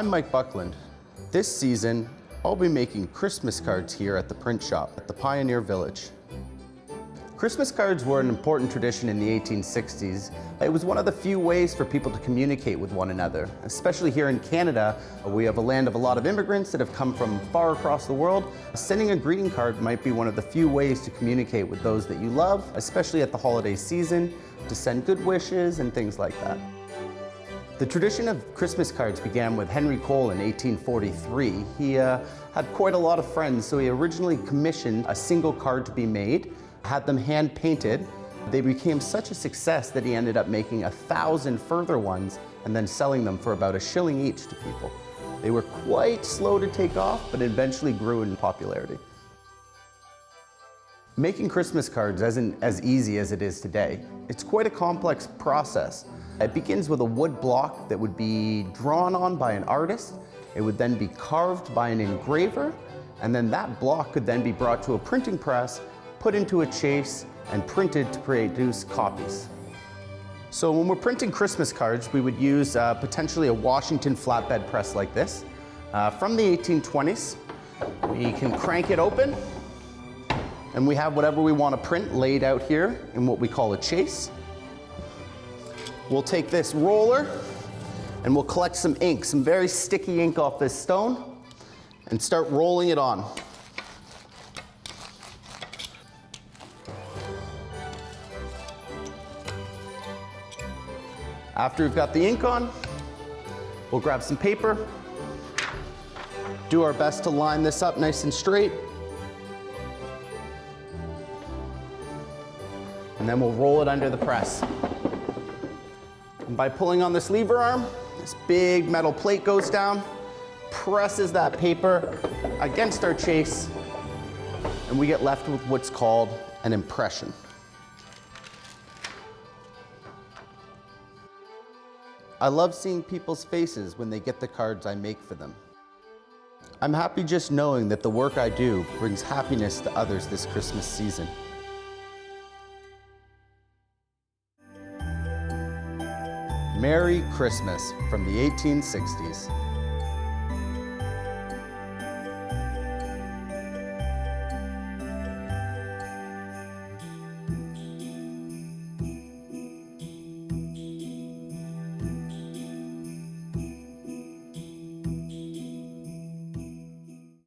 I'm Mike Buckland. This season, I'll be making Christmas cards here at the print shop at the Pioneer Village. Christmas cards were an important tradition in the 1860s. It was one of the few ways for people to communicate with one another. Especially here in Canada, we have a land of a lot of immigrants that have come from far across the world. Sending a greeting card might be one of the few ways to communicate with those that you love, especially at the holiday season, to send good wishes and things like that. The tradition of Christmas cards began with Henry Cole in 1843. He had quite a lot of friends, so he originally commissioned a single card to be made, had them hand painted. They became such a success that he ended up making 1,000 further ones and then selling them for about $1 each to people. They were quite slow to take off, but eventually grew in popularity. Making Christmas cards isn't as easy as it is today. It's quite a complex process. It begins with a wood block that would be drawn on by an artist. It would then be carved by an engraver, and then that block could then be brought to a printing press, put into a chase, and printed to produce copies. So when we're printing Christmas cards, we would use potentially a Washington flatbed press like this. From the 1820s, we can crank it open, and we have whatever we want to print laid out here in what we call a chase. We'll take this roller, and we'll collect some ink, some very sticky ink off this stone, and start rolling it on. After we've got the ink on, we'll grab some paper, do our best to line this up nice and straight, and then we'll roll it under the press. And by pulling on this lever arm, this big metal plate goes down, presses that paper against our chase, and we get left with what's called an impression. I love seeing people's faces when they get the cards I make for them. I'm happy just knowing that the work I do brings happiness to others this Christmas season. Merry Christmas from the 1860s.